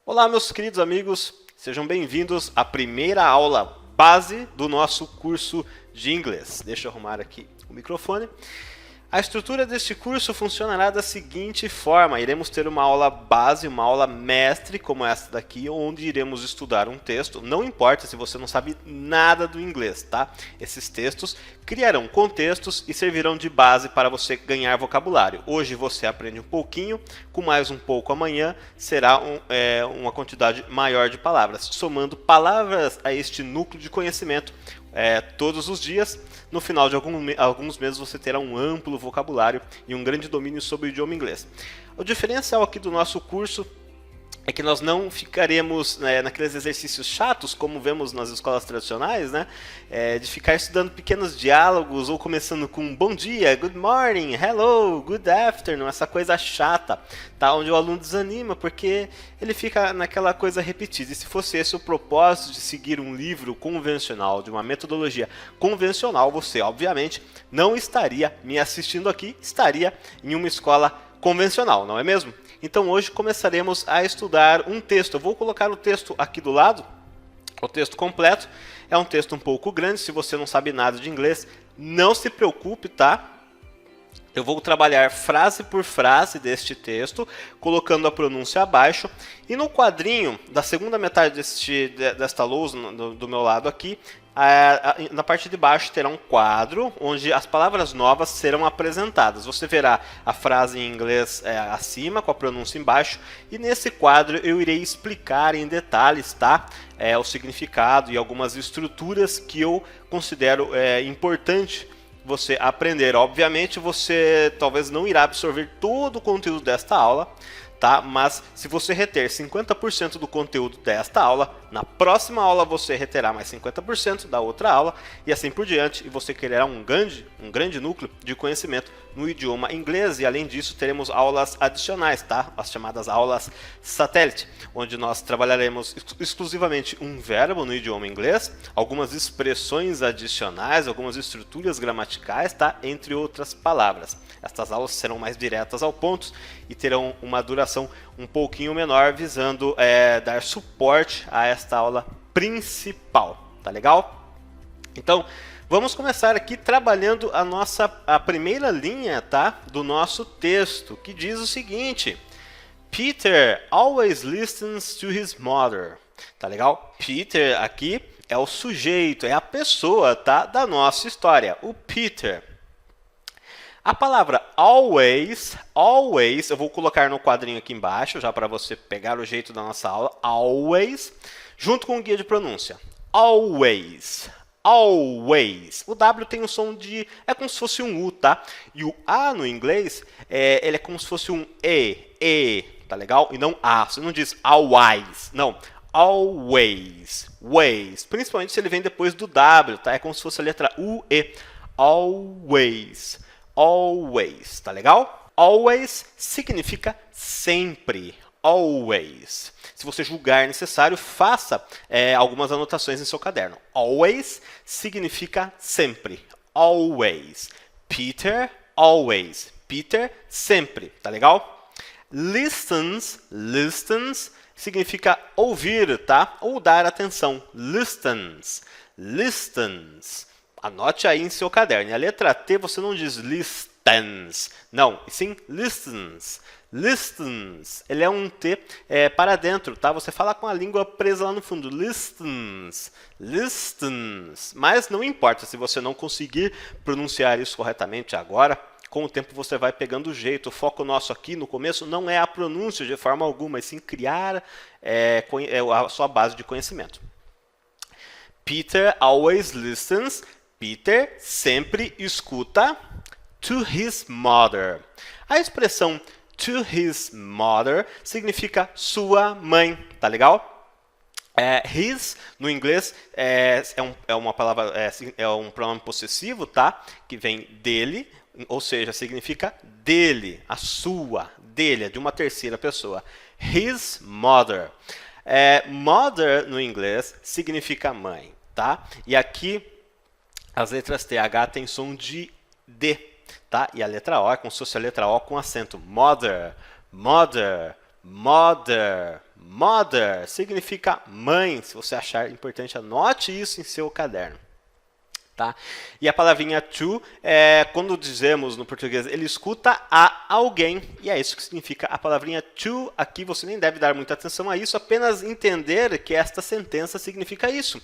Olá, meus queridos amigos, sejam bem-vindos à primeira aula base do nosso curso de inglês. Deixa eu arrumar aqui o microfone. A estrutura deste curso funcionará da seguinte forma: iremos ter uma aula base, uma aula mestre, como esta daqui, onde iremos estudar um texto. Não importa se você não sabe nada do inglês, tá? Esses textos criarão contextos e servirão de base para você ganhar vocabulário. Hoje você aprende um pouquinho, com mais um pouco amanhã será uma quantidade maior de palavras, somando palavras a este núcleo de conhecimento todos os dias. No final de alguns meses você terá um amplo vocabulário e um grande domínio sobre o idioma inglês. O diferencial aqui do nosso curso é que nós não ficaremos naqueles exercícios chatos, como vemos nas escolas tradicionais, de ficar estudando pequenos diálogos ou começando com bom dia, good morning, hello, good afternoon, essa coisa chata, tá? Onde o aluno desanima porque ele fica naquela coisa repetida. E se fosse esse o propósito de seguir um livro convencional, de uma metodologia convencional, você obviamente não estaria me assistindo aqui, estaria em uma escola convencional, não é mesmo? Então hoje começaremos a estudar um texto. Eu vou colocar o texto aqui do lado, o texto completo. É um texto um pouco grande, se você não sabe nada de inglês, não se preocupe, tá? Eu vou trabalhar frase por frase deste texto, colocando a pronúncia abaixo. E no quadrinho da segunda metade desta lousa, do meu lado aqui, na parte de baixo terá um quadro onde as palavras novas serão apresentadas. Você verá a frase em inglês acima, com a pronúncia embaixo. E nesse quadro eu irei explicar em detalhes, tá? O significado e algumas estruturas que eu considero importante você aprender. Obviamente você talvez não irá absorver todo o conteúdo desta aula, tá? Mas se você reter 50% do conteúdo desta aula, na próxima aula você reterá mais 50% da outra aula e assim por diante, e você criará um grande núcleo de conhecimento no idioma inglês. E além disso teremos aulas adicionais, tá? As chamadas aulas satélite, onde nós trabalharemos exclusivamente um verbo no idioma inglês, algumas expressões adicionais, algumas estruturas gramaticais, tá? Entre outras palavras. Estas aulas serão mais diretas ao ponto e terão uma duração um pouquinho menor, visando dar suporte a esta aula principal, tá legal? Então, vamos começar aqui trabalhando a primeira linha, tá, do nosso texto, que diz o seguinte: Peter always listens to his mother. Tá legal? Peter aqui é o sujeito, é a pessoa, tá, da nossa história, o Peter. A palavra always, eu vou colocar no quadrinho aqui embaixo, já para você pegar o jeito da nossa aula, always, junto com o guia de pronúncia. Always, always. O W tem um som é como se fosse um U, tá? E o A no inglês, ele é como se fosse um E, tá legal? E não A, você não diz always, não. Always, ways. Principalmente se ele vem depois do W, tá? É como se fosse a letra U-E. Always. Always, tá legal? Always significa sempre. Always. Se você julgar necessário, faça algumas anotações em seu caderno. Always significa sempre. Always. Peter, always. Peter, sempre. Tá legal? Listens significa ouvir, tá? Ou dar atenção. Listens. Anote aí em seu caderno. E a letra T você não diz listens, não, e sim listens. Listens, ele é um T para dentro, tá? Você fala com a língua presa lá no fundo. Listens. Mas não importa se você não conseguir pronunciar isso corretamente agora. Com o tempo você vai pegando o jeito. O foco nosso aqui no começo não é a pronúncia de forma alguma, mas sim criar a sua base de conhecimento. Peter always listens. Peter sempre escuta to his mother. A expressão to his mother significa sua mãe, tá legal? His, no inglês, é uma palavra, é um pronome possessivo, tá? Que vem dele, ou seja, significa dele, a sua, dele, é de uma terceira pessoa. His mother. Mother, no inglês, significa mãe, tá? E aqui as letras TH têm som de D, tá? E a letra O é como se fosse a letra O com acento. Mother, mother, mother, Mother significa mãe. Se você achar importante, anote isso em seu caderno. Tá? E a palavrinha to, quando dizemos no português, ele escuta a alguém, e é isso que significa a palavrinha to. Aqui você nem deve dar muita atenção a isso, apenas entender que esta sentença significa isso.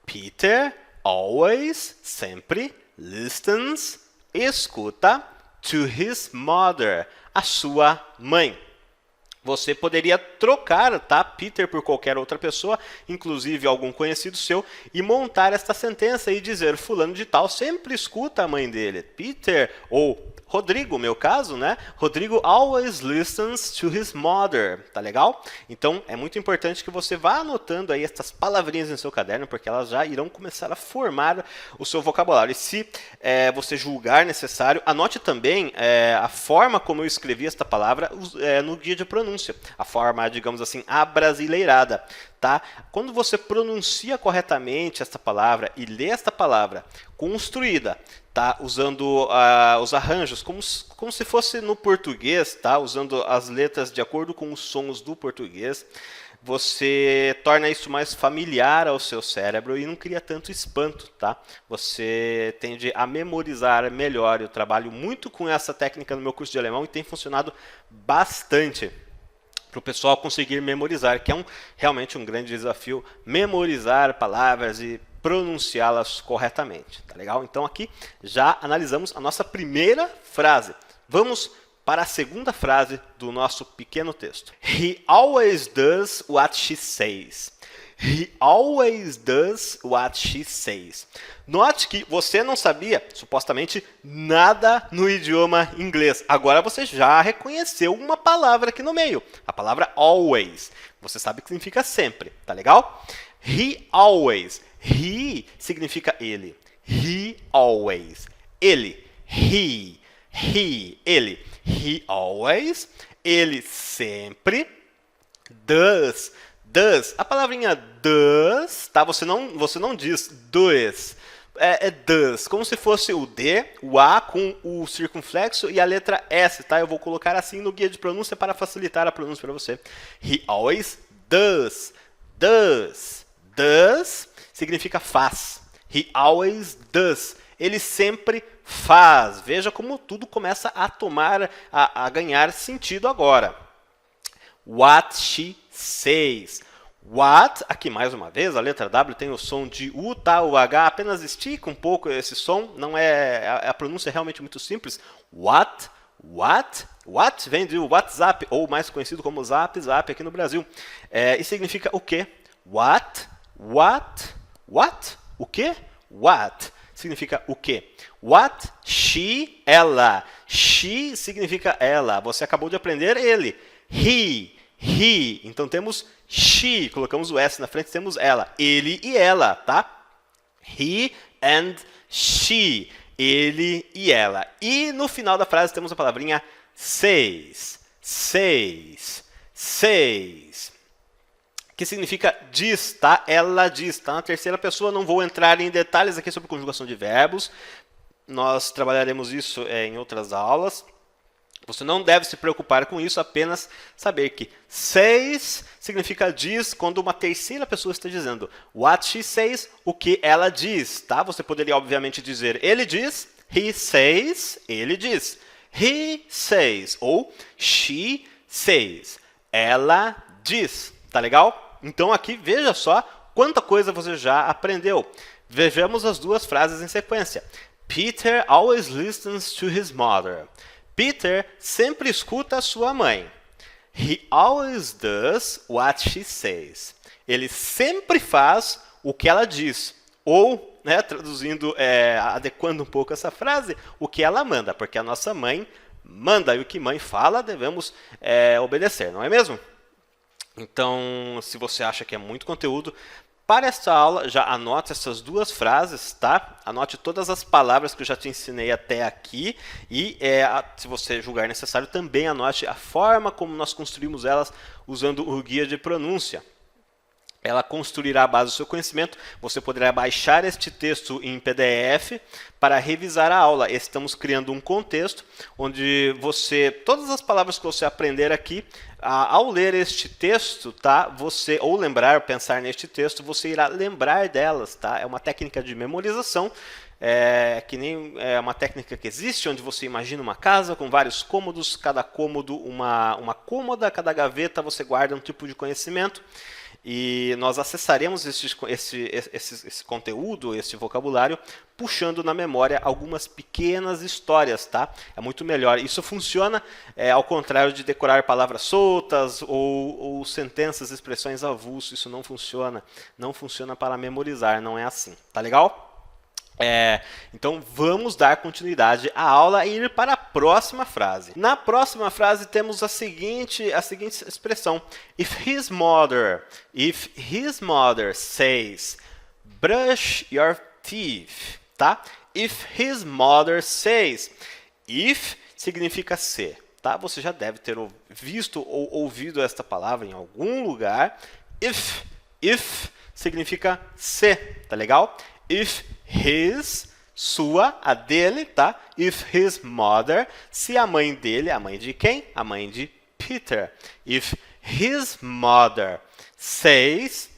Peter always, sempre, listens, escuta to his mother, a sua mãe. Você poderia trocar, tá, Peter por qualquer outra pessoa, inclusive algum conhecido seu, e montar esta sentença e dizer, fulano de tal sempre escuta a mãe dele. Peter, ou Rodrigo, meu caso, né? Rodrigo always listens to his mother, tá legal? Então, é muito importante que você vá anotando aí estas palavrinhas em seu caderno, porque elas já irão começar a formar o seu vocabulário. E se você julgar necessário, anote também a forma como eu escrevi esta palavra no guia de pronúncia. A forma, digamos assim, abrasileirada. Tá? Quando você pronuncia corretamente esta palavra e lê esta palavra construída, tá? Usando os arranjos, como se fosse no português, tá? Usando as letras de acordo com os sons do português, você torna isso mais familiar ao seu cérebro e não cria tanto espanto. Tá? Você tende a memorizar melhor. Eu trabalho muito com essa técnica no meu curso de alemão e tem funcionado bastante para o pessoal conseguir memorizar, que é realmente um grande desafio, memorizar palavras e pronunciá-las corretamente. Tá legal? Então aqui já analisamos a nossa primeira frase. Vamos para a segunda frase do nosso pequeno texto. He always does what she says. He always does what she says. Note que você não sabia, supostamente, nada no idioma inglês. Agora você já reconheceu uma palavra aqui no meio. A palavra always. Você sabe que significa sempre. Tá legal? He always. He significa ele. He always. Ele. He. Ele. He always. Ele sempre. Does. A palavrinha does, tá? Você não diz does. É does, como se fosse o D, o A com o circunflexo e a letra S, tá? Eu vou colocar assim no guia de pronúncia para facilitar a pronúncia para você. He always does. Does significa faz. He always does. Ele sempre faz. Veja como tudo começa a tomar, a ganhar sentido agora. What she says. What, aqui mais uma vez, a letra W tem o som de U, tá? O H apenas estica um pouco esse som, não a pronúncia é realmente muito simples. What vem de WhatsApp, ou mais conhecido como Zap aqui no Brasil. E significa o quê? What? O quê? What significa o quê? What? She, ela. She significa ela. Você acabou de aprender ele. He. Então temos she, colocamos o S na frente, temos ela. Ele e ela, tá? He and she. Ele e ela. E no final da frase temos a palavrinha says. Que significa diz, tá? Ela diz, tá? Na terceira pessoa, não vou entrar em detalhes aqui sobre conjugação de verbos. Nós trabalharemos isso em outras aulas. Você não deve se preocupar com isso, apenas saber que says significa diz quando uma terceira pessoa está dizendo. What she says, o que ela diz, tá? Você poderia, obviamente, dizer ele diz, he says, ele diz. He says, ou she says, ela diz, tá legal? Então aqui, veja só quanta coisa você já aprendeu. Vejamos as duas frases em sequência. Peter always listens to his mother. Peter sempre escuta a sua mãe. He always does what she says. Ele sempre faz o que ela diz. Ou, né, traduzindo, adequando um pouco essa frase, o que ela manda. Porque a nossa mãe manda e o que mãe fala devemos obedecer, não é mesmo? Então, se você acha que é muito conteúdo, para esta aula, já anote essas duas frases, tá? Anote todas as palavras que eu já te ensinei até aqui e, se você julgar necessário, também anote a forma como nós construímos elas usando o guia de pronúncia. ela construirá a base do seu conhecimento. Você poderá baixar este texto em PDF para revisar a aula. Estamos criando um contexto onde todas as palavras que você aprender aqui, ao ler este texto, tá? Ou lembrar, pensar neste texto, você irá lembrar delas, tá? É uma técnica de memorização. Que nem uma técnica que existe, onde você imagina uma casa com vários cômodos, cada cômodo uma cômoda, cada gaveta você guarda um tipo de conhecimento. E nós acessaremos esse conteúdo, esse vocabulário, puxando na memória algumas pequenas histórias, tá? É muito melhor. Isso funciona ao contrário de decorar palavras soltas ou sentenças, expressões avulso. Isso não funciona. Não funciona para memorizar, não é assim. Tá legal? Então vamos dar continuidade à aula e ir para a próxima frase. Na próxima frase temos a seguinte expressão: If his mother says, brush your teeth, tá? If his mother says, if significa se, tá? Você já deve ter visto ou ouvido esta palavra em algum lugar. If significa se, tá legal? If his, sua, a dele, tá? If his mother, se a mãe dele, a mãe de quem? A mãe de Peter. If his mother says,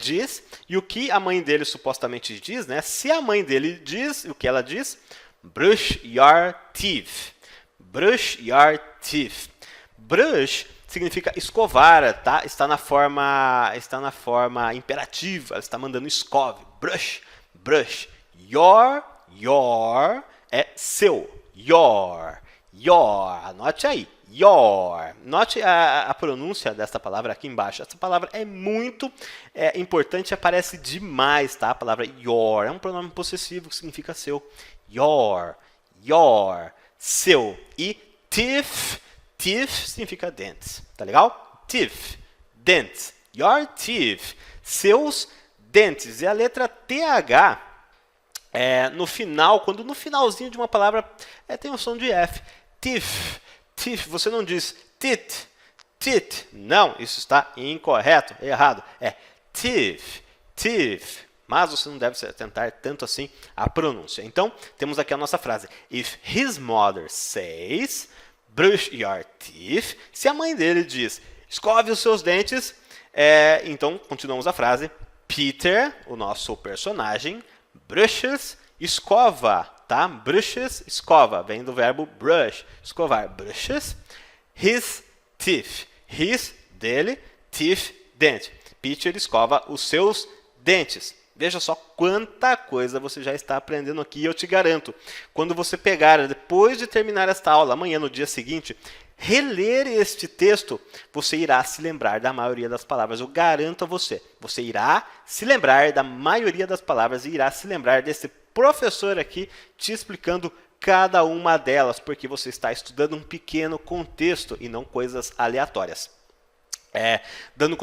diz, e o que a mãe dele supostamente diz, né? Se a mãe dele diz, o que ela diz? Brush your teeth. Brush your teeth. Brush significa escovar, tá? Está na forma imperativa, ela está mandando escove. Brush. Your é seu. Your. Anote aí. Your. Note a pronúncia dessa palavra aqui embaixo. Essa palavra é muito importante, aparece demais, tá? A palavra your é um pronome possessivo que significa seu. Your. Seu. E teeth significa dentes. Tá legal? Teeth. Dentes. Your teeth. Seus dentes. E a letra TH, no final, quando no finalzinho de uma palavra tem o som de F. Teeth. Você não diz tit. Não, isso está incorreto, errado. É teeth. Mas você não deve atentar tanto assim à pronúncia. Então, temos aqui a nossa frase. If his mother says, brush your teeth. Se a mãe dele diz, escove os seus dentes, então continuamos a frase. Peter, o nosso personagem, brushes, escova, tá? Brushes, escova, vem do verbo brush, escovar. Brushes his teeth. His, dele, teeth, dente. Peter escova os seus dentes. Veja só quanta coisa você já está aprendendo aqui, eu te garanto. Quando você pegar, depois de terminar esta aula, amanhã, no dia seguinte, reler este texto, você irá se lembrar da maioria das palavras. Eu garanto a você. Você irá se lembrar da maioria das palavras e irá se lembrar desse professor aqui te explicando cada uma delas, porque você está estudando um pequeno contexto e não coisas aleatórias. Dando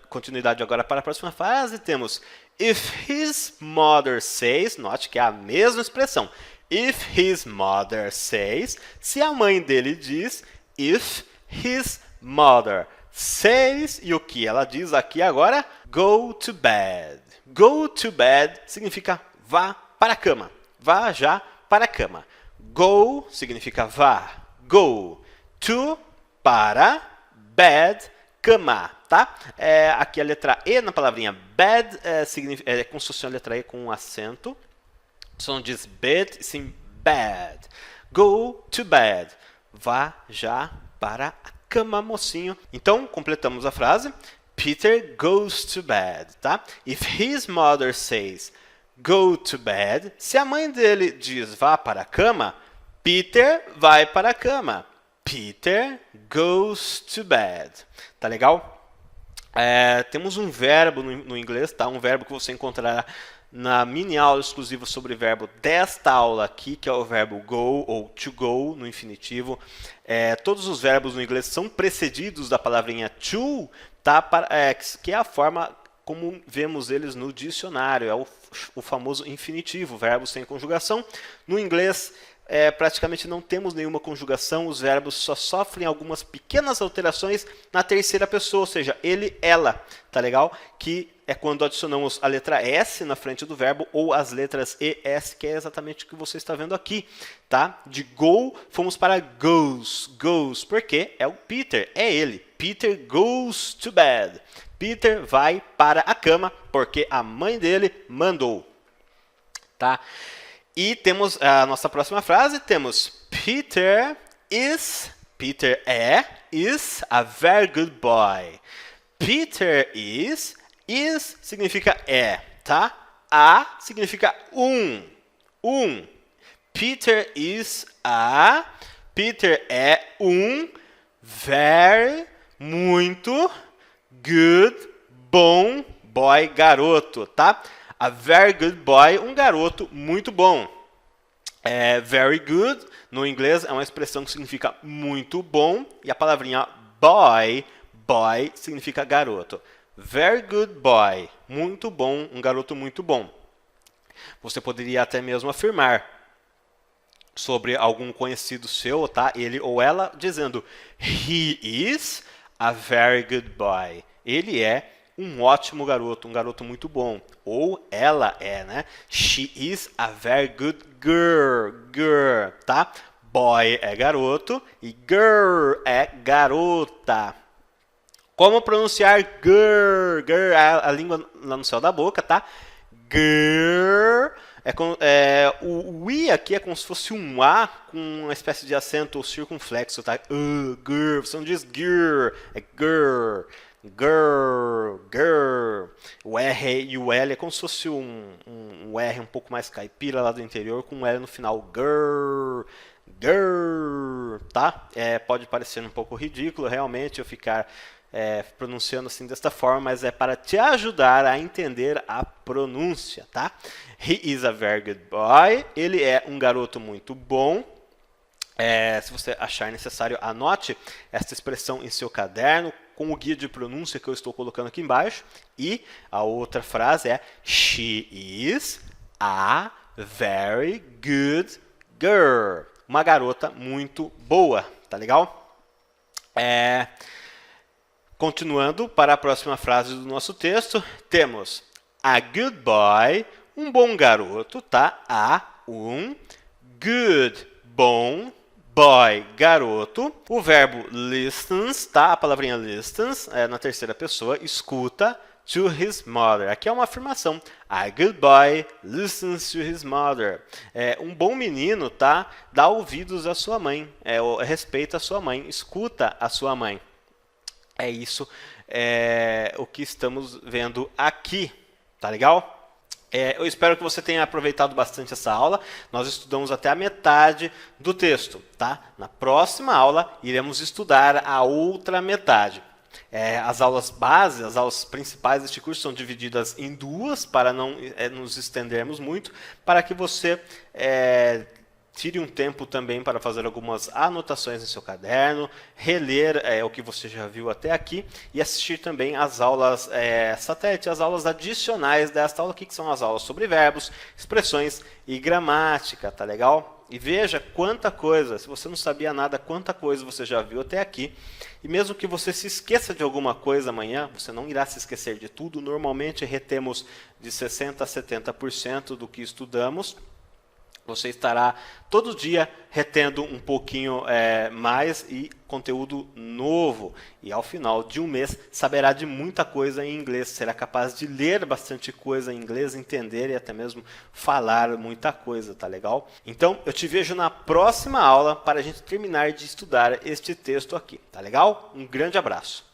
continuidade agora para a próxima frase, temos If his mother says, note que é a mesma expressão. If his mother says, se a mãe dele diz, if his mother says, e o que ela diz aqui agora? Go to bed. Go to bed significa vá para a cama. Vá já para a cama. Go significa vá. Go. To, para, bed, cama, tá? Aqui a letra E na palavrinha bed é como se fosse uma letra E com um acento. Você não diz bed, sim bed. Go to bed. Vá já para a cama, mocinho. Então, completamos a frase. Peter goes to bed, tá? If his mother says go to bed, se a mãe dele diz vá para a cama, Peter vai para a cama. Peter goes to bed. Tá legal? Temos um verbo no inglês, tá? Um verbo que você encontrará na mini aula exclusiva sobre verbo desta aula aqui, que é o verbo go ou to go no infinitivo. Todos os verbos no inglês são precedidos da palavrinha to, tá? Que é a forma como vemos eles no dicionário. É o famoso infinitivo, verbo sem conjugação. No inglês, praticamente não temos nenhuma conjugação, os verbos só sofrem algumas pequenas alterações na terceira pessoa, ou seja, ele, ela, tá legal? Que é quando adicionamos a letra S na frente do verbo ou as letras E, S, que é exatamente o que você está vendo aqui, tá? De go, fomos para goes, goes, porque é o Peter, é ele. Peter goes to bed. Peter vai para a cama porque a mãe dele mandou, tá? E temos a nossa próxima frase, temos Peter is a very good boy. Peter is significa tá? A significa um. Peter é um very, muito, good, bom, boy, garoto, tá? A very good boy, um garoto muito bom. Very good, no inglês, é uma expressão que significa muito bom. E a palavrinha boy significa garoto. Very good boy, muito bom, um garoto muito bom. Você poderia até mesmo afirmar sobre algum conhecido seu, tá? Ele ou ela, dizendo he is a very good boy. Ele é um ótimo garoto, um garoto muito bom. Ou ela é, né? She is a very good girl, tá? Boy é garoto e girl é garota. Como pronunciar girl? Girl é a língua lá no céu da boca, tá? Girl. O I aqui é como se fosse um A com uma espécie de acento circunflexo, tá? Girl. Você não diz girl, é girl. Girl. O R e o L é como se fosse um R um pouco mais caipira lá do interior com um L no final. Girl, tá? Pode parecer um pouco ridículo realmente eu ficar pronunciando assim desta forma, mas é para te ajudar a entender a pronúncia, tá? He is a very good boy. Ele é um garoto muito bom. Se você achar necessário, anote esta expressão em seu caderno com o guia de pronúncia que eu estou colocando aqui embaixo. E a outra frase é she is a very good girl. Uma garota muito boa, tá legal? Continuando para a próxima frase do nosso texto, temos a good boy, um bom garoto, tá? Um good, bom, boy, garoto. O verbo listens, tá? A palavrinha listens é na terceira pessoa, escuta, to his mother. Aqui é uma afirmação. A good boy listens to his mother. Um bom menino, tá? Dá ouvidos à sua mãe, respeita a sua mãe, escuta a sua mãe. É isso o que estamos vendo aqui, tá legal? Eu espero que você tenha aproveitado bastante essa aula. Nós estudamos até a metade do texto, tá? Na próxima aula, iremos estudar a outra metade. As aulas base, as aulas principais deste curso são divididas em duas, para não nos estendermos muito, para que você tire um tempo também para fazer algumas anotações em seu caderno, reler o que você já viu até aqui e assistir também às aulas satélite, as aulas adicionais desta aula aqui, que são as aulas sobre verbos, expressões e gramática, tá legal? E veja quanta coisa, se você não sabia nada, quanta coisa você já viu até aqui. E mesmo que você se esqueça de alguma coisa amanhã, você não irá se esquecer de tudo. Normalmente retemos de 60% a 70% do que estudamos. Você estará todo dia retendo um pouquinho mais e conteúdo novo. E ao final de um mês saberá de muita coisa em inglês. Será capaz de ler bastante coisa em inglês, entender e até mesmo falar muita coisa, tá legal? Então eu te vejo na próxima aula para a gente terminar de estudar este texto aqui, tá legal? Um grande abraço.